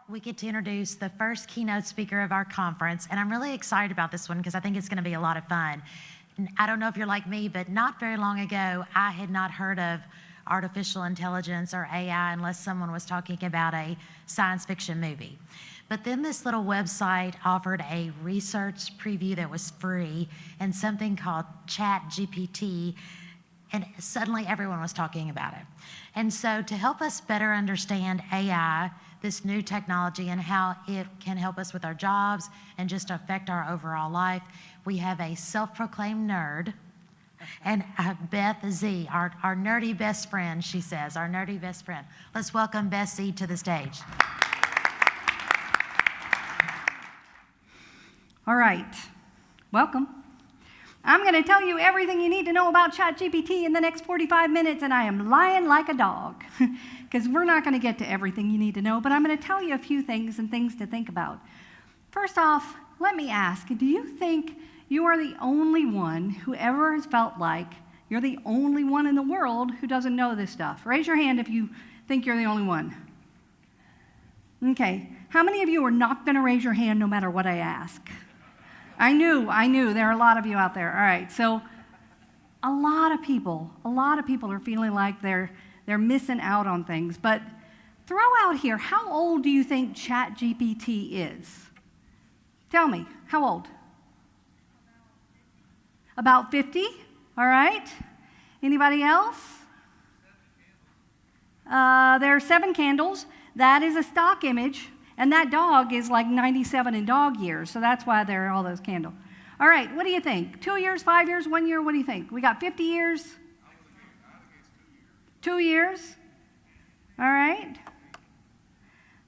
We get to introduce the first keynote speaker of our conference, and I'm really excited about this one because I think it's going to be a lot of fun. I don't know if you're like me, but not very long ago, I had not heard of artificial intelligence or AI unless someone was talking about a science fiction movie. But then this little website offered a research preview that was free and something called ChatGPT, and suddenly everyone was talking about it. And so to help us better understand AI, this new technology, and how it can help us with our jobs and just affect our overall life, we have a self-proclaimed nerd, and Beth Z, our nerdy best friend, she says, our nerdy best friend. Let's welcome Beth Z to the stage. All right, welcome. I'm going to tell you everything you need to know about ChatGPT in the next 45 minutes, and I am lying like a dog, because we're not going to get to everything you need to know, but I'm going to tell you a few things and things to think about. First off, let me ask, do you think you are the only one who ever has felt like you're the only one in the world who doesn't know this stuff? Raise your hand if you think you're the only one. Okay, how many of you are not going to raise your hand no matter what I ask? I knew, there are a lot of you out there. All right, so a lot of people are feeling like they're missing out on things. But throw out here, how old do you think ChatGPT is? Tell me, how old? About 50, all right. Anybody else? There are 7 candles. That is a stock image. And that dog is like 97 in dog years, so that's why there are all those candles. All right, what do you think? 2 years, 5 years, 1 year? What do you think? We got 50 years? 2 years? All right.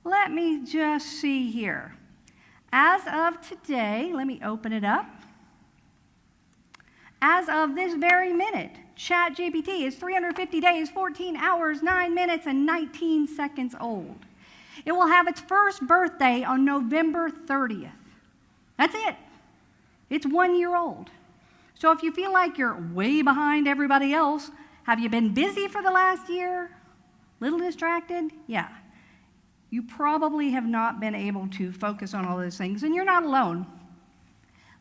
Let me just see here. As of today, let me open it up. As of this very minute, ChatGPT is 350 days, 14 hours, 9 minutes, and 19 seconds old. It will have its first birthday on November 30th. That's it. It's 1 year old. So if you feel like you're way behind everybody else, have you been busy for the last year? Little distracted? Yeah. You probably have not been able to focus on all those things, and you're not alone.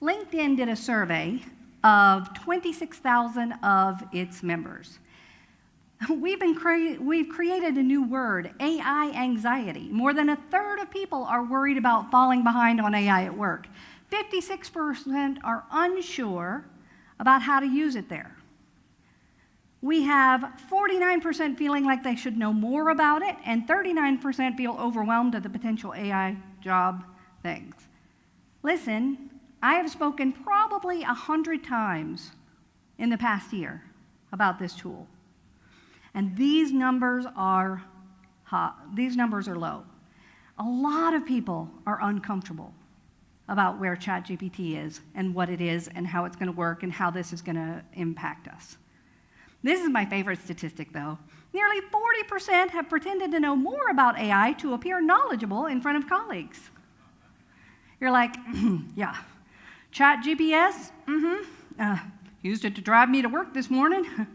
LinkedIn did a survey of 26,000 of its members. We've created a new word, AI anxiety. More than a third of people are worried about falling behind on AI at work. 56% are unsure about how to use it there. We have 49% feeling like they should know more about it, and 39% feel overwhelmed at the potential AI job things. Listen, I have spoken probably 100 times in the past year about this tool. And these numbers are low. A lot of people are uncomfortable about where ChatGPT is and what it is and how it's going to work and how this is going to impact us. This is my favorite statistic, though. Nearly 40% have pretended to know more about AI to appear knowledgeable in front of colleagues. You're like, yeah, ChatGPS? Used it to drive me to work this morning.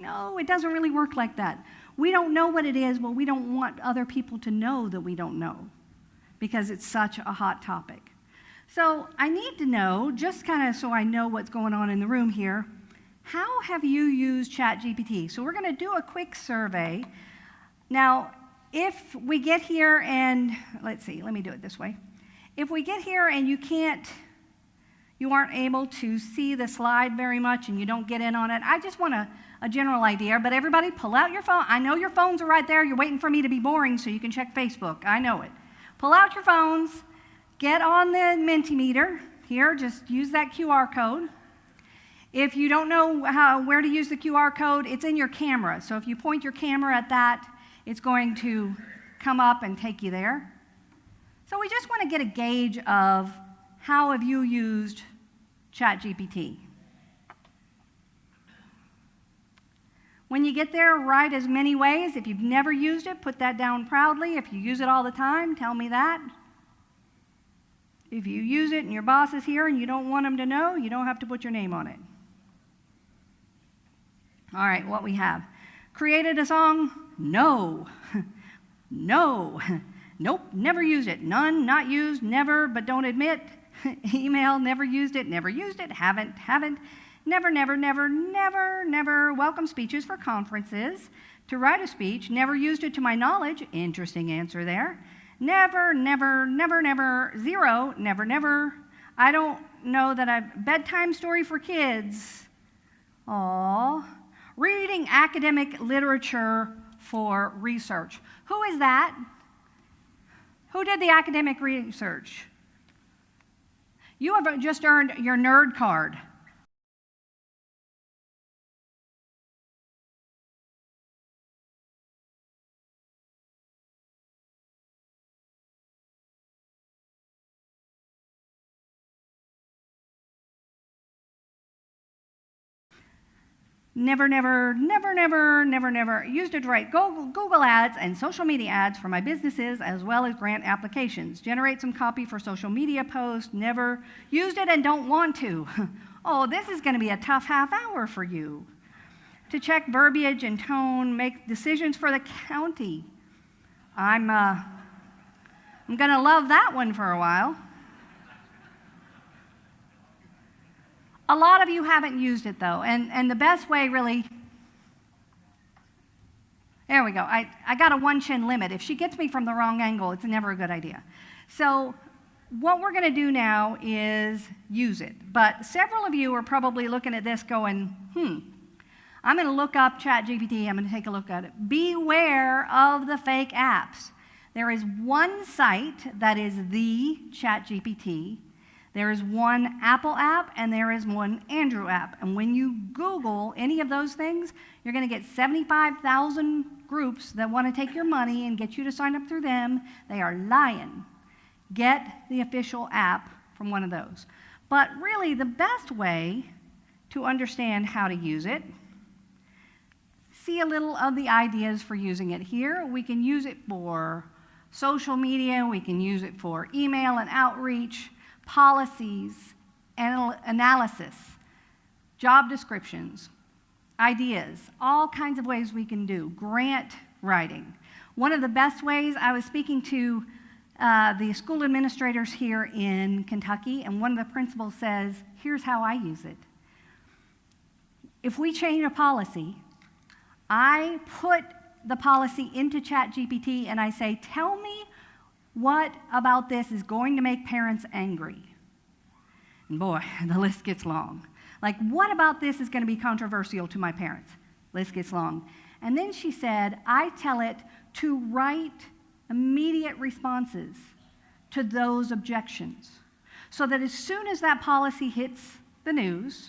No, it doesn't really work like that. We don't know what it is, but we don't want other people to know that we don't know because it's such a hot topic. So I need to know, just kind of so I know what's going on in the room here, how have you used ChatGPT? So we're going to do a quick survey. Now, if we get here and, let's see, let me do it this way. If we get here and you aren't able to see the slide very much and you don't get in on it, I just want a general idea, but everybody pull out your phone. I know your phones are right there. You're waiting for me to be boring so you can check Facebook. I know it. Pull out your phones. Get on the Mentimeter. Here, just use that QR code. If you don't know where to use the QR code, it's in your camera. So if you point your camera at that, it's going to come up and take you there. So we just want to get a gauge of how have you used ChatGPT. When you get there, write as many ways. If you've never used it, put that down proudly. If you use it all the time, tell me that. If you use it and your boss is here and you don't want him to know, you don't have to put your name on it. All right, what we have. Created a song? No. No. Nope, never used it. None, not used, never, but don't admit. Email, never used it, haven't, never. Welcome speeches for conferences. To write a speech, never used it to my knowledge. Interesting answer there. Never, zero, never. I don't know that I've, bedtime story for kids. Aww. Reading academic literature for research. Who is that? Who did the academic research? You have just earned your nerd card. Never used it to write Google ads and social media ads for my businesses as well as grant applications. Generate some copy for social media posts. Never used it and don't want to. Oh, this is going to be a tough half hour for you. To check verbiage and tone, make decisions for the county. I'm going to love that one for a while. A lot of you haven't used it, though, and the best way, really, there we go. I got a one-chin limit. If she gets me from the wrong angle, it's never a good idea. So what we're going to do now is use it. But several of you are probably looking at this going, I'm going to look up ChatGPT. I'm going to take a look at it. Beware of the fake apps. There is one site that is the ChatGPT. There is one Apple app, and there is one Android app. And when you Google any of those things, you're going to get 75,000 groups that want to take your money and get you to sign up through them. They are lying. Get the official app from one of those. But really, the best way to understand how to use it, see a little of the ideas for using it here. We can use it for social media. We can use it for email and outreach, policies, analysis, job descriptions, ideas, all kinds of ways we can do. Grant writing. One of the best ways, I was speaking to the school administrators here in Kentucky, and one of the principals says, here's how I use it. If we change a policy, I put the policy into ChatGPT and I say, tell me what about this is going to make parents angry? And boy, the list gets long. Like, what about this is going to be controversial to my parents? List gets long. And then she said, I tell it to write immediate responses to those objections so that as soon as that policy hits the news,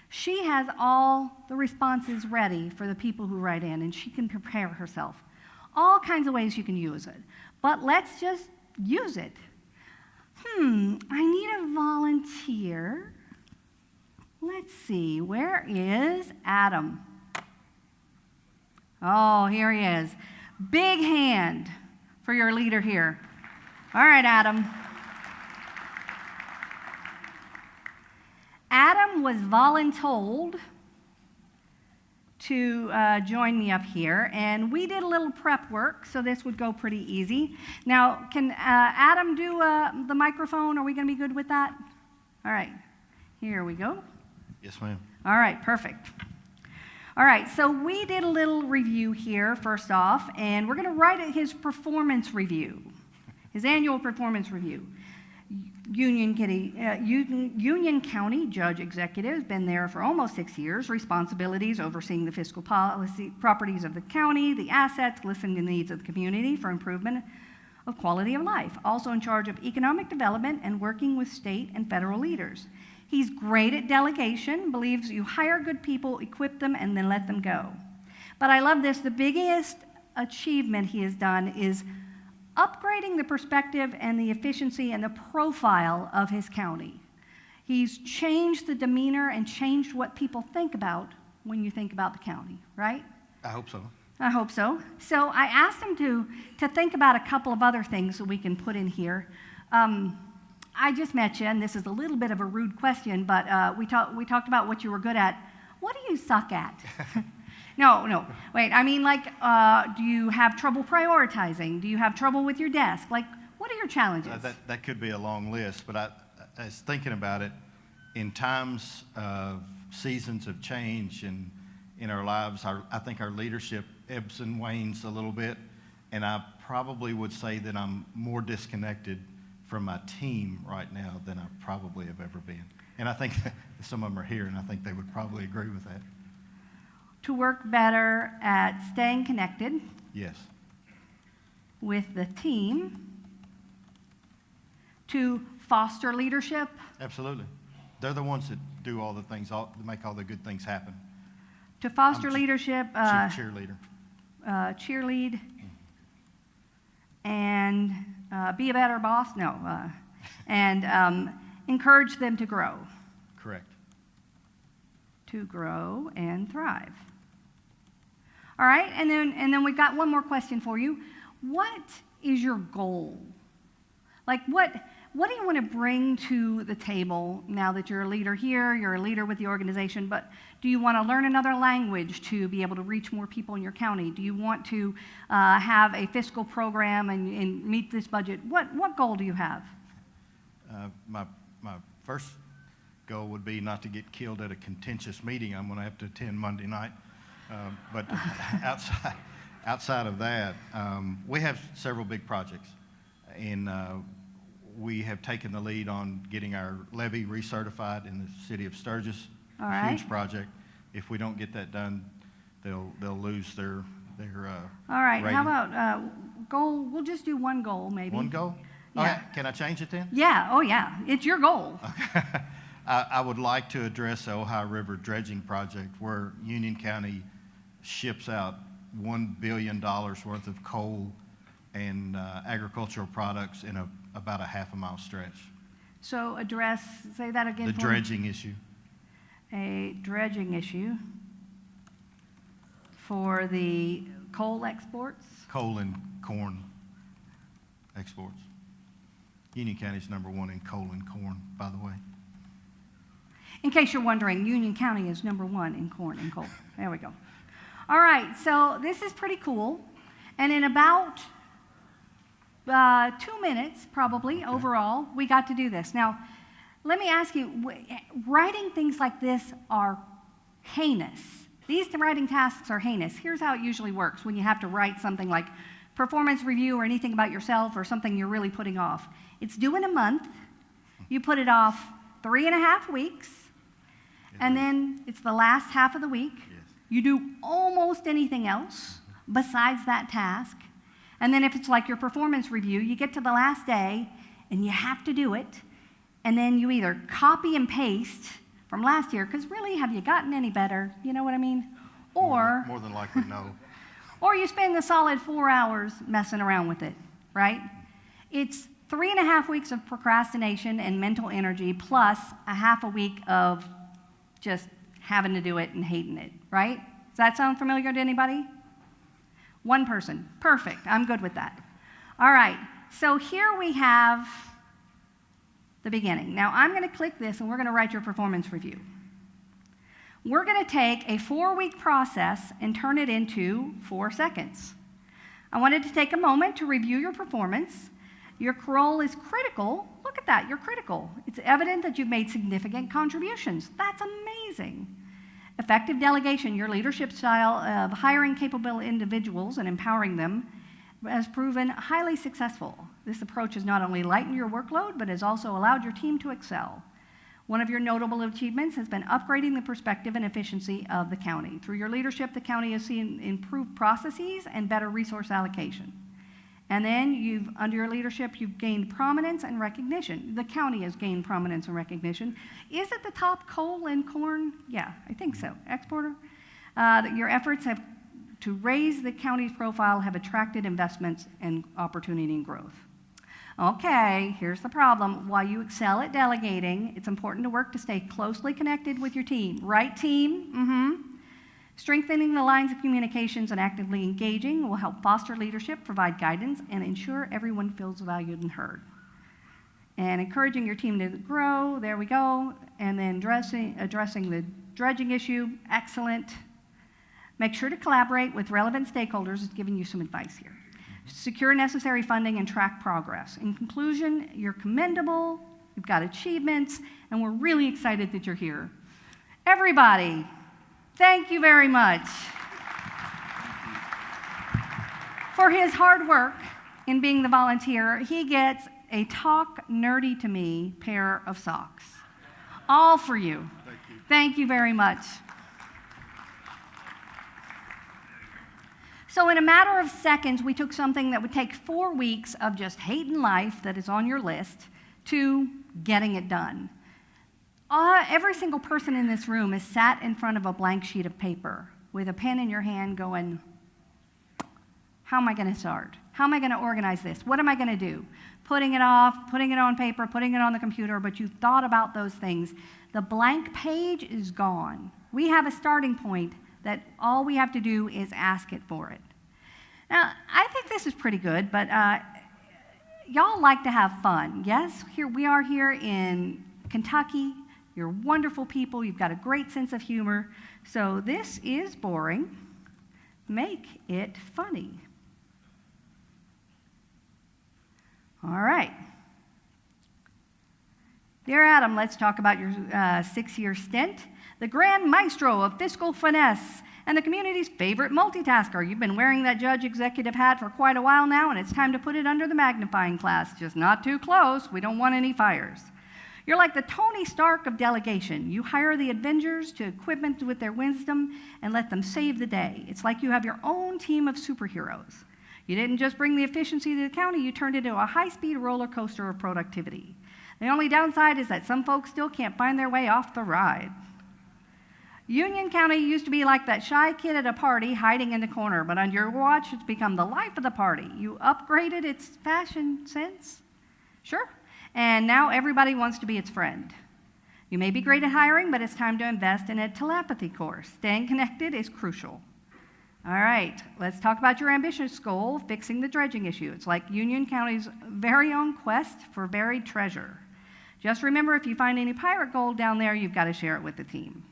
she has all the responses ready for the people who write in, and she can prepare herself. All kinds of ways you can use it. But let's just use it. I need a volunteer. Let's see, where is Adam? Oh, here he is. Big hand for your leader here. All right, Adam. Adam was voluntold to join me up here, and we did a little prep work, so this would go pretty easy. Now, can Adam do the microphone? Are we going to be good with that? All right, here we go. Yes, ma'am. All right, perfect. All right, so we did a little review here, first off, and we're going to write his performance review, his annual performance review. Union County Judge Executive, been there for almost 6 years, responsibilities overseeing the fiscal policy, properties of the county, the assets, listening to the needs of the community for improvement of quality of life. Also in charge of economic development and working with state and federal leaders. He's great at delegation, believes you hire good people, equip them, and then let them go. But I love this, the biggest achievement he has done is upgrading the perspective and the efficiency and the profile of his county. He's changed the demeanor and changed what people think about when you think about the county, right? I hope so. I hope so. So I asked him to think about a couple of other things that we can put in here. I just met you, and this is a little bit of a rude question, but we talked about what you were good at. What do you suck at? No. Wait, I mean, like, do you have trouble prioritizing? Do you have trouble with your desk? Like, what are your challenges? That could be a long list, but I was thinking about it. In times of seasons of change in our lives, I think our leadership ebbs and wanes a little bit, and I probably would say that I'm more disconnected from my team right now than I probably have ever been. And I think some of them are here, and I think they would probably agree with that. To work better at staying connected Yes. with the team, to foster leadership, Absolutely. They're the ones that do all the things, make all the good things happen. to foster leadership, Cheerleader. cheerlead, and be a better boss. And encourage them to grow. Correct. To grow and thrive. All right, and then we've got one more question for you. What is your goal? Like, what do you want to bring to the table now that you're a leader here, you're a leader with the organization, but do you want to learn another language to be able to reach more people in your county? Do you want to have a fiscal program and meet this budget? What goal do you have? My first goal would be not to get killed at a contentious meeting I'm going to have to attend Monday night. But outside of that, we have several big projects, and we have taken the lead on getting our levee recertified in the city of Sturgis. All right. Huge project. If we don't get that done, they'll lose their All right. rating. How about goal? We'll just do one goal, maybe. One goal? Yeah. Okay. Can I change it then? Yeah. Oh, yeah. It's your goal. I would like to address the Ohio River dredging project, where Union County ships out $1 billion worth of coal and agricultural products in about a half-a-mile stretch. So say that again. The for me. dredging issue. A dredging issue for the coal exports. Coal and corn exports. Union County's #1 in coal and corn, by the way. In case you're wondering, Union County is #1 in corn and coal. There we go. All right, so this is pretty cool. And in about 2 minutes, probably, overall, we got to do this. Now, let me ask you, writing things like this are heinous. These writing tasks are heinous. Here's how it usually works when you have to write something like performance review or anything about yourself or something you're really putting off. It's due in a month. You put it off 3.5 weeks, and then it's the last half of the week. Yes. You do almost anything else besides that task. And then if it's like your performance review, you get to the last day and you have to do it. And then you either copy and paste from last year, because really, have you gotten any better? You know what I mean? Or More than likely, no. or you spend the solid 4 hours messing around with it, right? It's 3.5 weeks of procrastination and mental energy, plus a half a week of just having to do it and hating it, right? Does that sound familiar to anybody? One person. Perfect. I'm good with that. All right. So here we have the beginning. Now I'm going to click this and we're going to write your performance review. We're going to take a 4-week process and turn it into 4 seconds. I wanted to take a moment to review your performance. Your role is critical. Look at that, you're critical. It's evident that you've made significant contributions. That's amazing. Effective delegation, your leadership style of hiring capable individuals and empowering them has proven highly successful. This approach has not only lightened your workload, but has also allowed your team to excel. One of your notable achievements has been upgrading the perspective and efficiency of the county. Through your leadership, the county has seen improved processes and better resource allocation. And then under your leadership, you've gained prominence and recognition. The county has gained prominence and recognition. Is it the top coal and corn? Yeah, I think so. Exporter. Your efforts to raise the county's profile have attracted investments and opportunity and growth. Okay, here's the problem. While you excel at delegating, it's important to work to stay closely connected with your team. Right, team? Mm-hmm. Strengthening the lines of communications and actively engaging will help foster leadership, provide guidance, and ensure everyone feels valued and heard. And encouraging your team to grow, there we go. And then addressing the dredging issue, excellent. Make sure to collaborate with relevant stakeholders. It's giving you some advice here. Secure necessary funding and track progress. In conclusion, you're commendable, you've got achievements, and we're really excited that you're here. Everybody, thank you very much for his hard work in being the volunteer. He gets a Talk Nerdy to Me pair of socks. All for you. Thank you. Thank you very much. So in a matter of seconds, we took something that would take 4 weeks of just hating life that is on your list to getting it done. Every single person in this room is sat in front of a blank sheet of paper with a pen in your hand going, how am I going to start? How am I going to organize this? What am I going to do? Putting it off, putting it on paper, putting it on the computer, but you've thought about those things. The blank page is gone. We have a starting point that all we have to do is ask it for it. Now, I think this is pretty good, but y'all like to have fun, yes? Here we are here in Kentucky. You're wonderful people. You've got a great sense of humor. So this is boring. Make it funny. All right. Dear Adam, let's talk about your 6-year stint. The grand maestro of fiscal finesse and the community's favorite multitasker. You've been wearing that judge executive hat for quite a while now, and it's time to put it under the magnifying glass. Just not too close. We don't want any fires. You're like the Tony Stark of delegation. You hire the Avengers to equipment with their wisdom and let them save the day. It's like you have your own team of superheroes. You didn't just bring the efficiency to the county, you turned it into a high-speed roller coaster of productivity. The only downside is that some folks still can't find their way off the ride. Union County used to be like that shy kid at a party hiding in the corner, but under your watch, it's become the life of the party. You upgraded its fashion sense? Sure. And now everybody wants to be its friend. You may be great at hiring, but it's time to invest in a telepathy course. Staying connected is crucial. All right, let's talk about your ambitious goal, fixing the dredging issue. It's like Union County's very own quest for buried treasure. Just remember, if you find any pirate gold down there, you've got to share it with the team.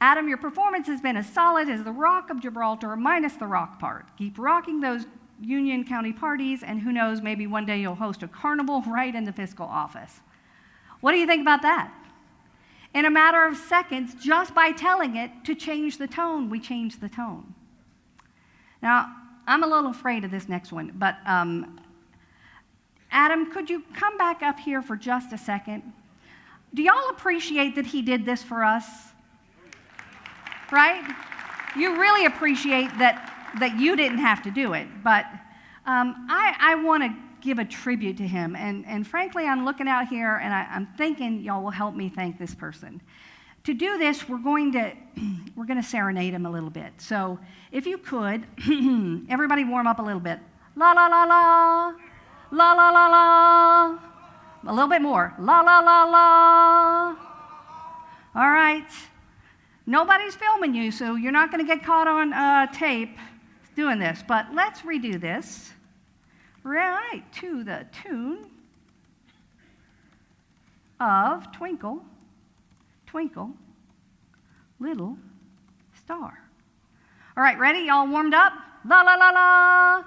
Adam, your performance has been as solid as the Rock of Gibraltar minus the rock part. Keep rocking those Union County parties, and who knows, maybe one day you'll host a carnival right in the fiscal office. What do you think about that? In a matter of seconds, just by telling it to change the tone, we change the tone. Now, I'm a little afraid of this next one, but Adam, could you come back up here for just a second? Do y'all appreciate that he did this for us? Right? You really appreciate that you didn't have to do it, but I want to give a tribute to him, and frankly, I'm looking out here, and I'm thinking y'all will help me thank this person. To do this, we're going to serenade him a little bit. So if you could, everybody warm up a little bit. La la la la, la la la la. A little bit more. La la la la. All right. Nobody's filming you, so you're not going to get caught on tape doing this. But let's redo this. Right to the tune of Twinkle, Twinkle, Little Star. All right, ready? Y'all warmed up? La la la la.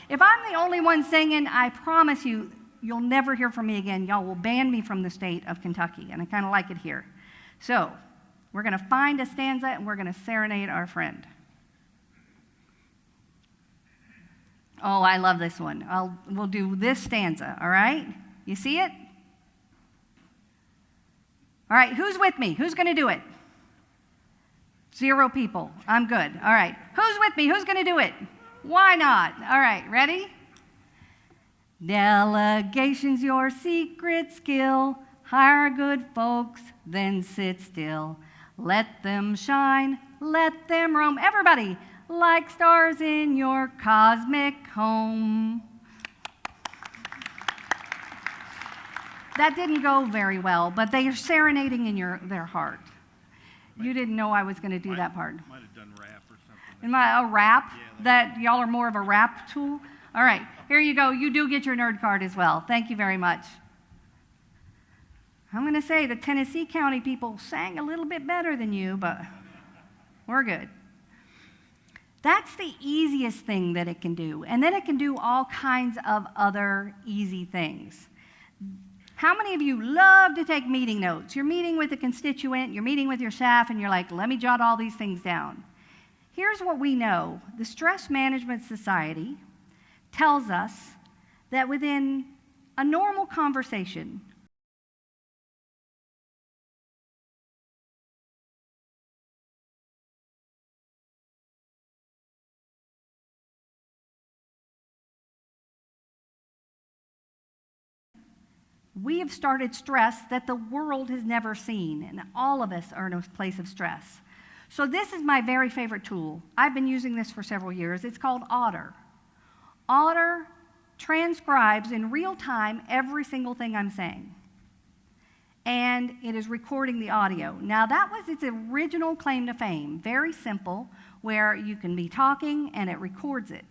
If I'm the only one singing, I promise you, you'll never hear from me again. Y'all will ban me from the state of Kentucky, and I kind of like it here. So we're going to find a stanza, and we're going to serenade our friend. Oh, I love this one. We'll do this stanza, all right? You see it? All right, who's with me? Who's going to do it? 0 people. I'm good. All right. Who's with me? Who's going to do it? Why not? All right, ready? Delegation's your secret skill. Hire good folks, then sit still. Let them shine, let them roam. Everybody, like stars in your cosmic home. That didn't go very well, but they are serenading in their heart. You didn't know I was going to do that part. Might have done rap or something. Am I a rap? Yeah, That y'all are more of a rap tool? All right, here you go. You do get your nerd card as well. Thank you very much. I'm going to say the Tennessee County people sang a little bit better than you, but we're good. That's the easiest thing that it can do. And then it can do all kinds of other easy things. How many of you love to take meeting notes? You're meeting with a constituent, you're meeting with your staff, and you're like, let me jot all these things down. Here's what we know. The Stress Management Society tells us that within a normal conversation, we have started stress that the world has never seen, and all of us are in a place of stress. So this is my very favorite tool. I've been using this for several years. It's called Otter. Otter transcribes in real time every single thing I'm saying. And it is recording the audio. Now that was its original claim to fame. Very simple, where you can be talking and it records it.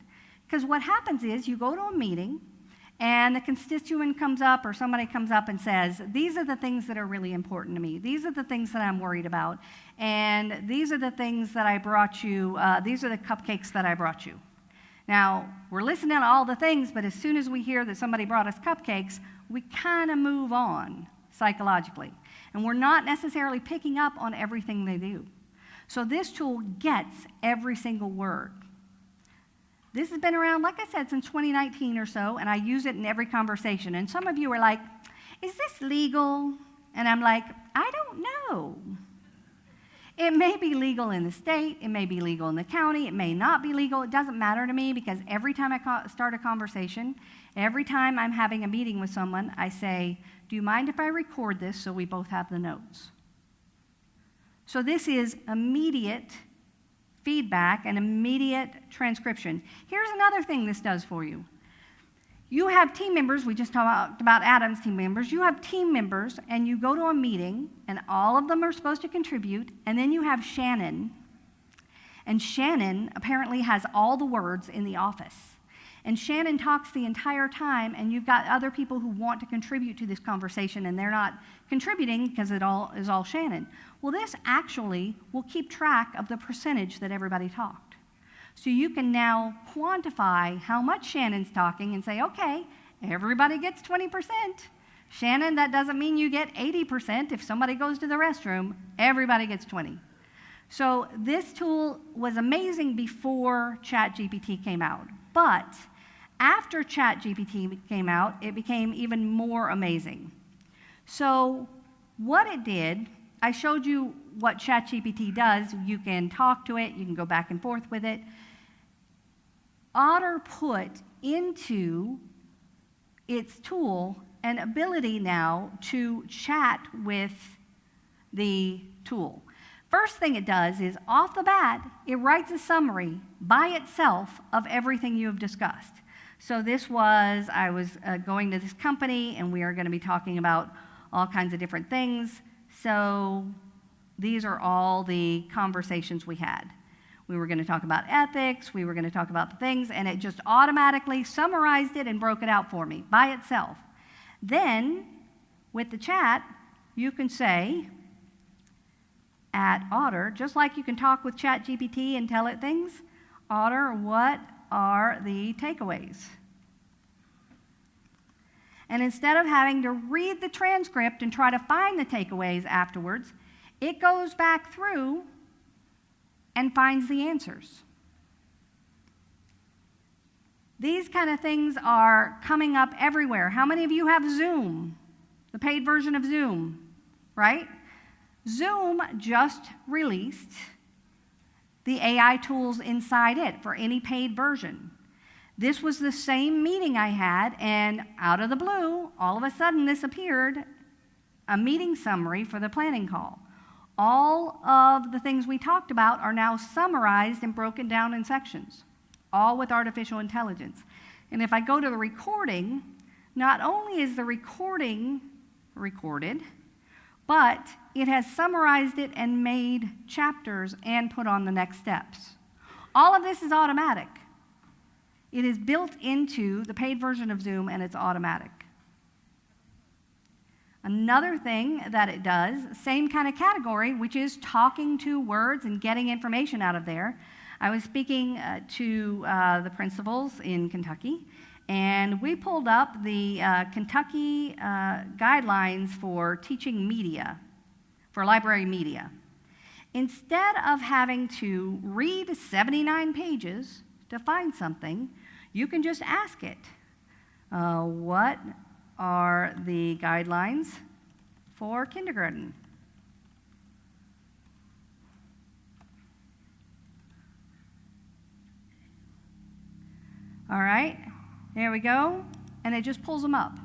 Because what happens is you go to a meeting, and the constituent comes up or somebody comes up and says, these are the things that are really important to me. These are the things that I'm worried about. And these are the things that I brought you. These are the cupcakes that I brought you. Now, we're listening to all the things, but as soon as we hear that somebody brought us cupcakes, we kind of move on psychologically. And we're not necessarily picking up on everything they do. So this tool gets every single word. This has been around, like I said, since 2019 or so, and I use it in every conversation. And some of you are like, is this legal? And I'm like, I don't know. It may be legal in the state, it may be legal in the county, it may not be legal. It doesn't matter to me, because every time I start a conversation, every time I'm having a meeting with someone, I say, do you mind if I record this so we both have the notes? So this is immediate feedback and immediate transcription. Here's another thing this does for you. You have team members, we just talked about Adam's team members. You have team members, and you go to a meeting, and all of them are supposed to contribute, and then you have Shannon. And Shannon apparently has all the words in the office. And Shannon talks the entire time, and you've got other people who want to contribute to this conversation, and they're not contributing because it all is all Shannon. Well, this actually will keep track of the percentage that everybody talked. So you can now quantify how much Shannon's talking and say, okay, everybody gets 20%. Shannon, that doesn't mean you get 80%. If somebody goes to the restroom, everybody gets 20. So this tool was amazing before ChatGPT came out. But after ChatGPT came out, it became even more amazing. So what it did, I showed you what ChatGPT does. You can talk to it, you can go back and forth with it. Otter put into its tool an ability now to chat with the tool. First thing it does is, off the bat, it writes a summary by itself of everything you have discussed. So this was, I was going to this company, and we are going to be talking about all kinds of different things. So these are all the conversations we had. We were going to talk about ethics, we were going to talk about the things, and it just automatically summarized it and broke it out for me by itself. Then, with the chat, you can say, at Otter, just like you can talk with ChatGPT and tell it things, Otter, what are the takeaways? And instead of having to read the transcript and try to find the takeaways afterwards, it goes back through and finds the answers. These kind of things are coming up everywhere. How many of you have Zoom? The paid version of Zoom, right? Zoom just released the AI tools inside it for any paid version. This was the same meeting I had, and out of the blue, all of a sudden this appeared, a meeting summary for the planning call. All of the things we talked about are now summarized and broken down in sections, all with artificial intelligence. And if I go to the recording, not only is the recording recorded, but it has summarized it and made chapters and put on the next steps. All of this is automatic. It is built into the paid version of Zoom, and it's automatic. Another thing that it does, same kind of category, which is talking to words and getting information out of there. I was speaking to the principals in Kentucky, and we pulled up the Kentucky guidelines for teaching media, for library media. Instead of having to read 79 pages to find something, you can just ask it, what are the guidelines for kindergarten? All right, there we go, and it just pulls them up.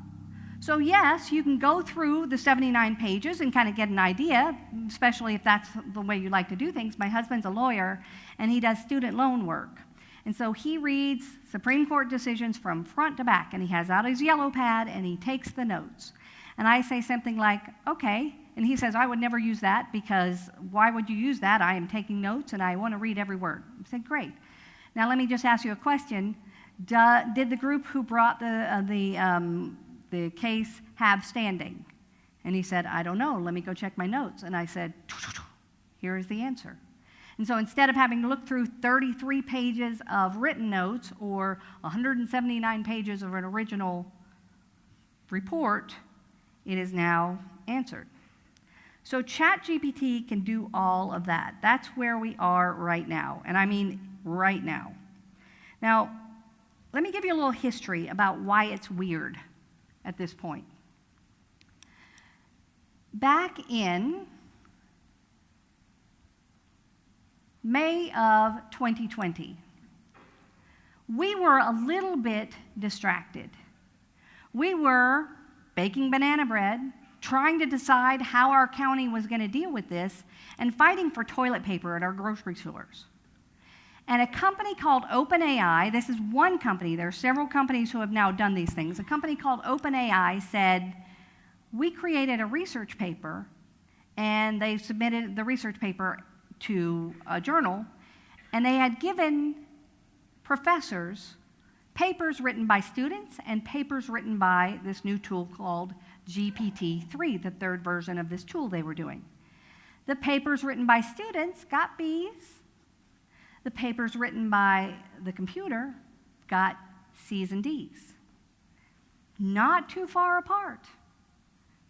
So yes, you can go through the 79 pages and kind of get an idea, especially if that's the way you like to do things. My husband's a lawyer, and he does student loan work. And so he reads Supreme Court decisions from front to back, and he has out his yellow pad, and he takes the notes. And I say something like, okay, and he says, I would never use that, because why would you use that? I am taking notes, and I want to read every word. I said, great. Now let me just ask you a question. Did the group who brought the case have standing? And he said, I don't know. Let me go check my notes. And I said, here is the answer. And so instead of having to look through 33 pages of written notes or 179 pages of an original report, it is now answered. So ChatGPT can do all of that. That's where we are right now, and I mean right now. Now, let me give you a little history about why it's weird at this point. Back in May of 2020, we were a little bit distracted. We were baking banana bread, trying to decide how our county was going to deal with this, and fighting for toilet paper at our grocery stores. And a company called OpenAI, this is one company, there are several companies who have now done these things. A company called OpenAI said, we created a research paper, and they submitted the research paper to a journal, and they had given professors papers written by students and papers written by this new tool called GPT-3, the third version of this tool they were doing. The papers written by students got B's. The papers written by the computer got C's and D's. Not too far apart.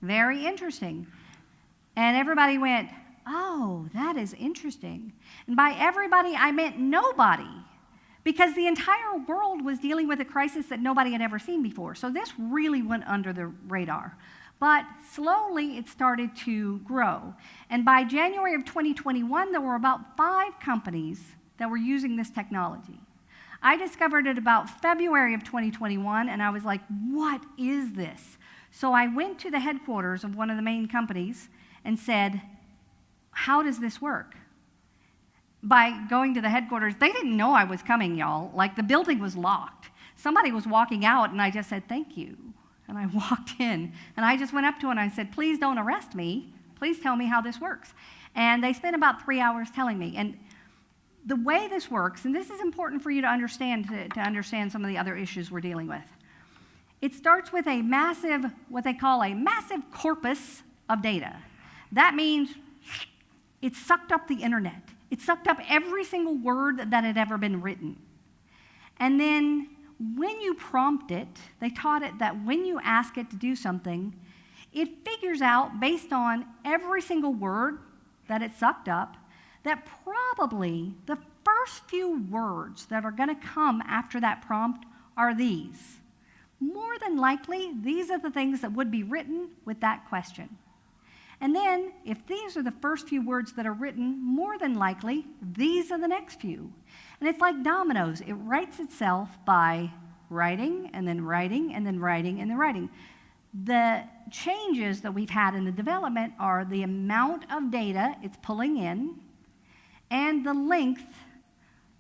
Very interesting. And everybody went, oh, that is interesting. And by everybody, I meant nobody, because the entire world was dealing with a crisis that nobody had ever seen before. So this really went under the radar. But slowly, it started to grow. And by January of 2021, there were about 5 companies that were using this technology. I discovered it about February of 2021, and I was like, what is this? So I went to the headquarters of one of the main companies and said, how does this work? By going to the headquarters, they didn't know I was coming, y'all. Like, the building was locked. Somebody was walking out, and I just said, thank you. And I walked in, and I just went up to him, and I said, please don't arrest me. Please tell me how this works. And they spent about 3 hours telling me. And the way this works, and this is important for you to understand, to understand some of the other issues we're dealing with. It starts with a massive, what they call a massive corpus of data. That means it sucked up the internet. It sucked up every single word that had ever been written. And then when you prompt it, they taught it that when you ask it to do something, it figures out, based on every single word that it sucked up, that probably the first few words that are going to come after that prompt are these. More than likely, these are the things that would be written with that question. And then, if these are the first few words that are written, more than likely, these are the next few. And it's like dominoes. It writes itself by writing, and then writing, and then writing, and then writing. The changes that we've had in the development are the amount of data it's pulling in and the length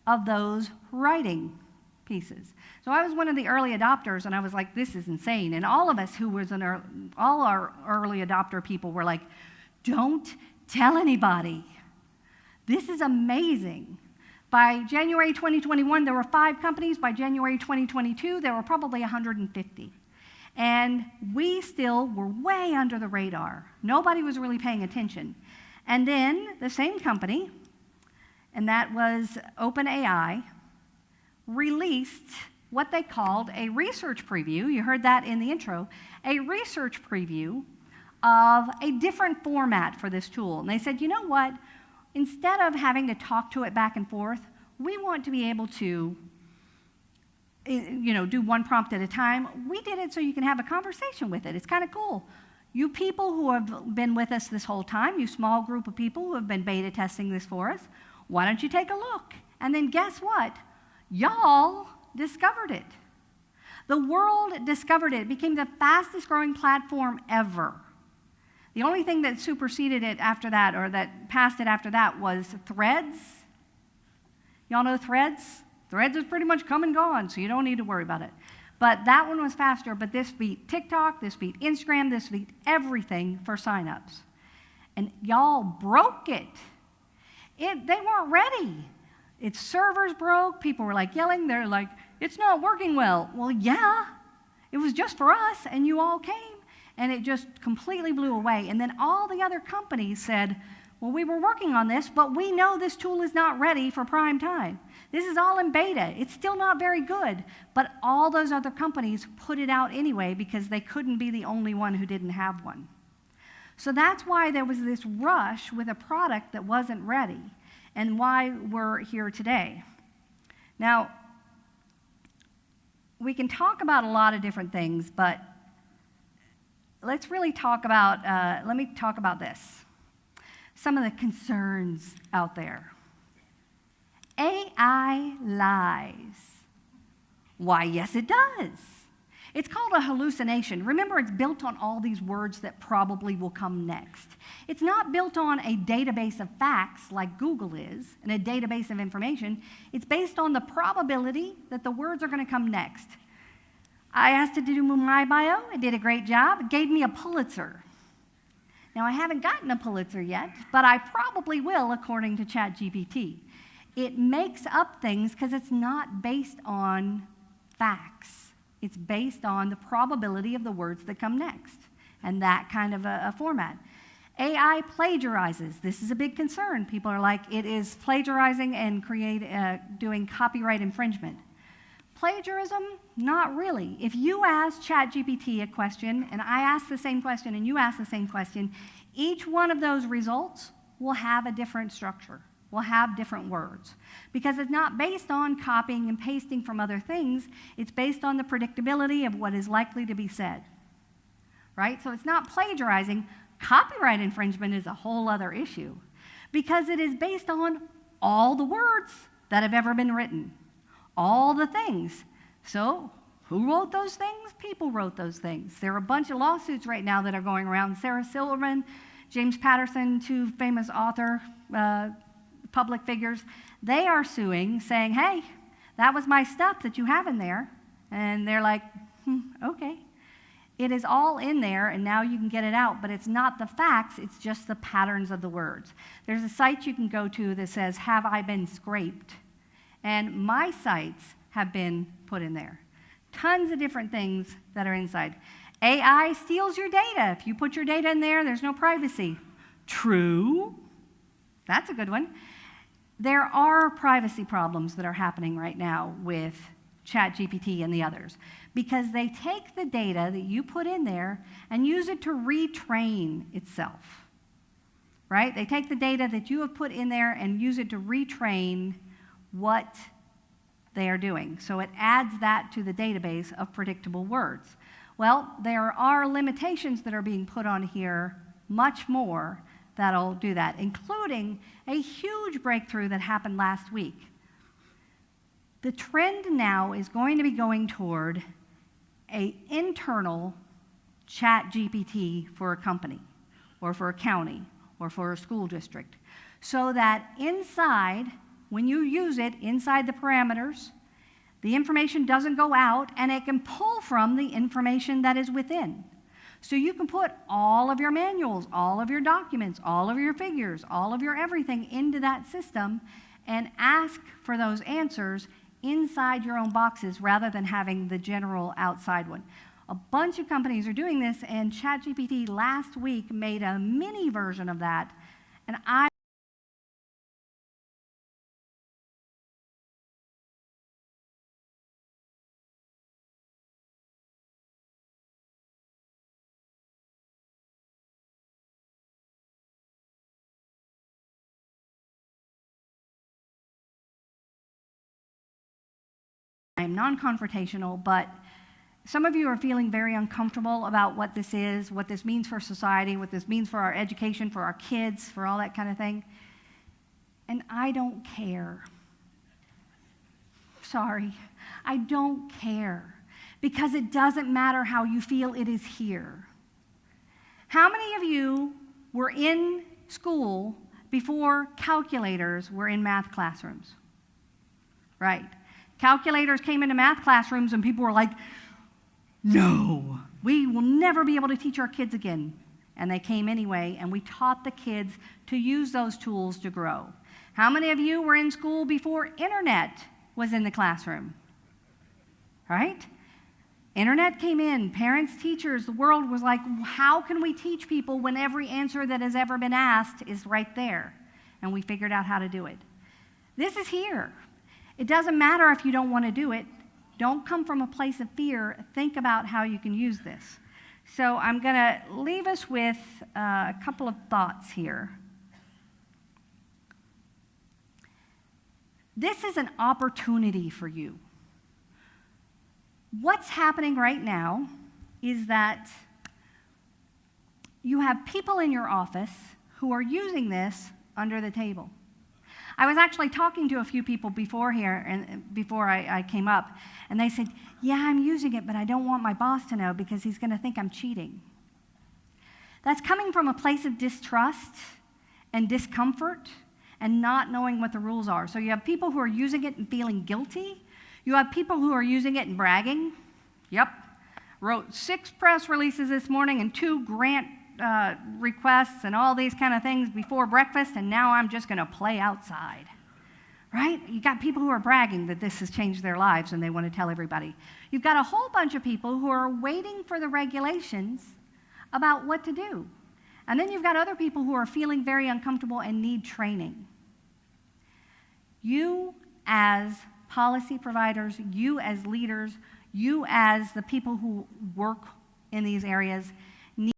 of those writing pieces. So I was one of the early adopters, and I was like, this is insane. And all of us who was all our early adopter people were like, don't tell anybody. This is amazing. By January 2021, there were 5 companies. By January 2022, there were probably 150. And we still were way under the radar. Nobody was really paying attention. And then the same company and that was OpenAI, released what they called a research preview. You heard that in the intro, a research preview of a different format for this tool. And they said, you know what? Instead of having to talk to it back and forth, we want to be able to do one prompt at a time. We did it so you can have a conversation with it. It's kind of cool. You people who have been with us this whole time, you small group of people who have been beta testing this for us, why don't you take a look? And then guess what? Y'all discovered it. The world discovered it. It became the fastest growing platform ever. The only thing that superseded it after that, or that passed it after that, was Threads. Y'all know Threads? Threads is pretty much come and gone, so you don't need to worry about it. But that one was faster, but this beat TikTok, this beat Instagram, this beat everything for signups. And y'all broke it. They weren't ready. Its servers broke. People were like yelling. They're like, it's not working well. Well, yeah, it was just for us, and you all came. And it just completely blew away. And then all the other companies said, well, we were working on this, but we know this tool is not ready for prime time. This is all in beta. It's still not very good. But all those other companies put it out anyway because they couldn't be the only one who didn't have one. So that's why there was this rush with a product that wasn't ready, and why we're here today. Now, we can talk about a lot of different things, but let's really talk about, let me talk about this. Some of the concerns out there. AI lies. Why, yes, it does. It's called a hallucination. Remember, it's built on all these words that probably will come next. It's not built on a database of facts like Google is, and a database of information. It's based on the probability that the words are going to come next. I asked it to do my bio. It did a great job. It gave me a Pulitzer. Now, I haven't gotten a Pulitzer yet, but I probably will, according to ChatGPT. It makes up things because it's not based on facts. It's based on the probability of the words that come next, and that kind of a format. AI plagiarizes. This is a big concern. People are like, it is plagiarizing and doing copyright infringement. Plagiarism, not really. If you ask ChatGPT a question, and I ask the same question, and you ask the same question, each one of those results will have a different structure, will have different words. Because it's not based on copying and pasting from other things, it's based on the predictability of what is likely to be said. Right? So it's not plagiarizing. Copyright infringement is a whole other issue, because it is based on all the words that have ever been written. All the things. So, who wrote those things? People wrote those things. There are a bunch of lawsuits right now that are going around. Sarah Silverman, James Patterson, two famous public figures, they are suing, saying, hey, that was my stuff that you have in there. And they're like, okay. It is all in there, and now you can get it out, but it's not the facts, it's just the patterns of the words. There's a site you can go to that says, have I been scraped? And my sites have been put in there. Tons of different things that are inside. AI steals your data. If you put your data in there, there's no privacy. True. That's a good one. There are privacy problems that are happening right now with ChatGPT and the others, because they take the data that you put in there and use it to retrain itself. Right? They take the data that you have put in there and use it to retrain what they are doing. So it adds that to the database of predictable words. Well, there are limitations that are being put on here, much more, that'll do that, including a huge breakthrough that happened last week. The trend now is going to be going toward an internal ChatGPT for a company, or for a county, or for a school district, so that inside, when you use it inside the parameters, the information doesn't go out, and it can pull from the information that is within. So you can put all of your manuals, all of your documents, all of your figures, all of your everything into that system and ask for those answers inside your own boxes rather than having the general outside one. A bunch of companies are doing this, and ChatGPT last week made a mini version of that, and I am non-confrontational, but some of you are feeling very uncomfortable about what this is, what this means for society, what this means for our education, for our kids, for all that kind of thing. And I don't care. Sorry, I don't care, because it doesn't matter how you feel, it is here. How many of you were in school before calculators were in math classrooms? Right. Calculators came into math classrooms and people were like, no, we will never be able to teach our kids again. And they came anyway, and we taught the kids to use those tools to grow. How many of you were in school before internet was in the classroom? Right? Internet came in, parents, teachers, the world was like, how can we teach people when every answer that has ever been asked is right there? And we figured out how to do it. This is here. It doesn't matter if you don't want to do it. Don't come from a place of fear. Think about how you can use this. So I'm going to leave us with a couple of thoughts here. This is an opportunity for you. What's happening right now is that you have people in your office who are using this under the table. I was actually talking to a few people before I came up, and they said, yeah, I'm using it, but I don't want my boss to know because he's going to think I'm cheating. That's coming from a place of distrust and discomfort and not knowing what the rules are. So you have people who are using it and feeling guilty. You have people who are using it and bragging. Yep, wrote 6 press releases this morning and 2 grant requests and all these kind of things before breakfast, and now I'm just going to play outside. Right? You got people who are bragging that this has changed their lives and they want to tell everybody. You've got a whole bunch of people who are waiting for the regulations about what to do. And then you've got other people who are feeling very uncomfortable and need training. You as policy providers, you as leaders, you as the people who work in these areas need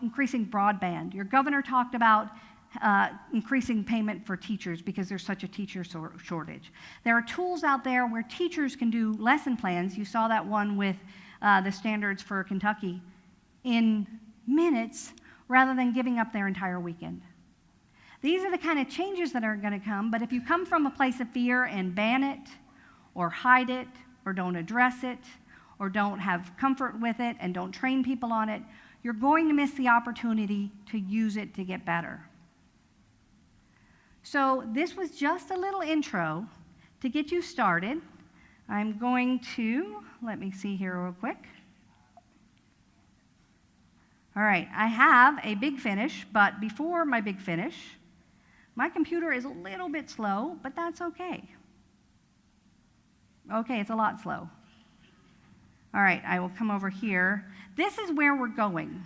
increasing broadband. Your governor talked about increasing payment for teachers because there's such a teacher shortage. There are tools out there where teachers can do lesson plans. You saw that one with the standards for Kentucky in minutes rather than giving up their entire weekend. These are the kind of changes that are going to come, but if you come from a place of fear and ban it or hide it or don't address it or don't have comfort with it and don't train people on it, you're going to miss the opportunity to use it to get better. So this was just a little intro to get you started. I'm going to, let me see here real quick. All right, I have a big finish, but before my big finish, my computer is a little bit slow, but that's okay. Okay, it's a lot slow. All right, I will come over here. This is where we're going.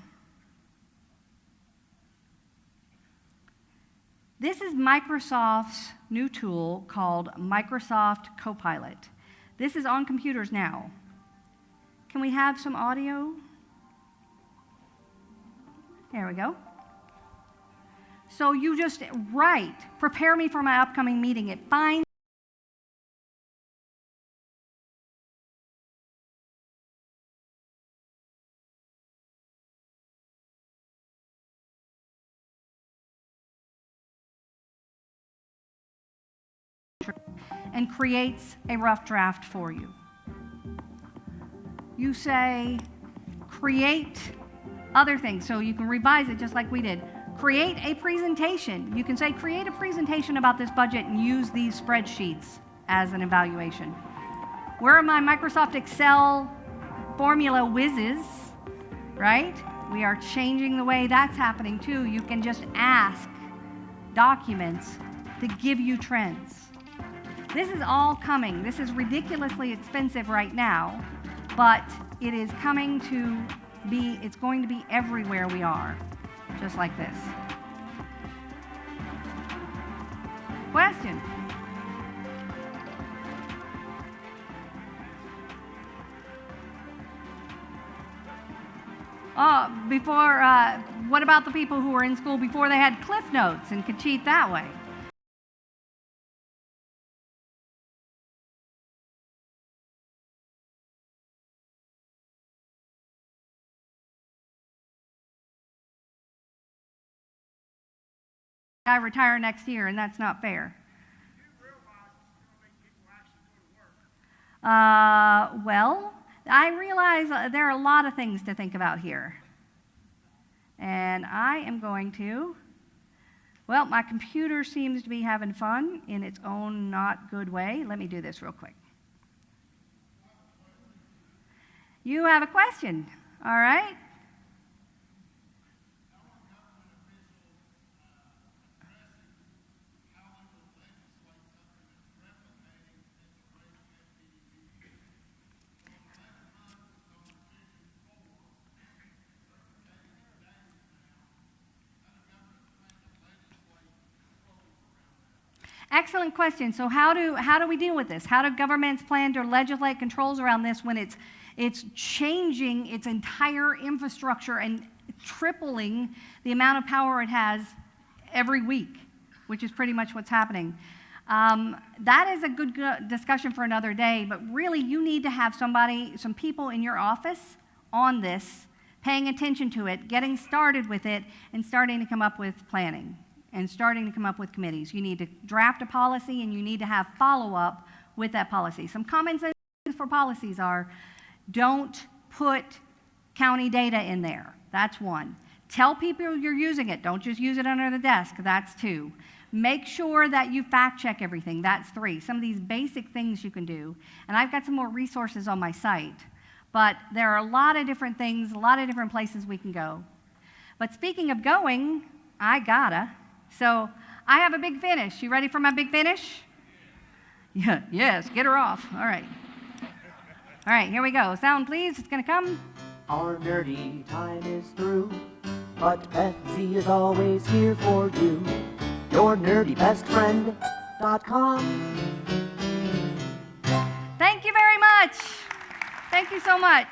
This is Microsoft's new tool called Microsoft Copilot. This is on computers now. Can we have some audio? There we go. So you just write, prepare me for my upcoming meeting. It finds and creates a rough draft for you. You say, create other things, so you can revise it just like we did. Create a presentation. You can say, create a presentation about this budget and use these spreadsheets as an evaluation. Where are my Microsoft Excel formula whizzes, right? We are changing the way that's happening too. You can just ask documents to give you trends. This is all coming. This is ridiculously expensive right now, but it is coming to be, it's going to be everywhere we are, just like this. Question? What about the people who were in school before they had Cliff Notes and could cheat that way? I retire next year, and that's not fair. Well, I realize there are a lot of things to think about here. And I am going to, well, my computer seems to be having fun in its own not good way. Let me do this real quick. You have a question, all right? Excellent question. So how do we deal with this? How do governments plan to legislate controls around this when it's changing its entire infrastructure and tripling the amount of power it has every week, which is pretty much what's happening. That is a good discussion for another day, but really you need to have some people in your office on this, paying attention to it, getting started with it, and starting to come up with planning. And starting to come up with committees. You need to draft a policy and you need to have follow-up with that policy. Some common sense for policies are, don't put county data in there. That's one. Tell people you're using it. Don't just use it under the desk. That's two. Make sure that you fact check everything. That's three. Some of these basic things you can do. And I've got some more resources on my site. But there are a lot of different things, a lot of different places we can go. But speaking of going, I gotta. So I have a big finish. You ready for my big finish? Yeah, yes, get her off. All right. All right, here we go. Sound, please. It's going to come. Our nerdy time is through, but Beth Z is always here for you. Your nerdybestfriend.com. Thank you very much. Thank you so much.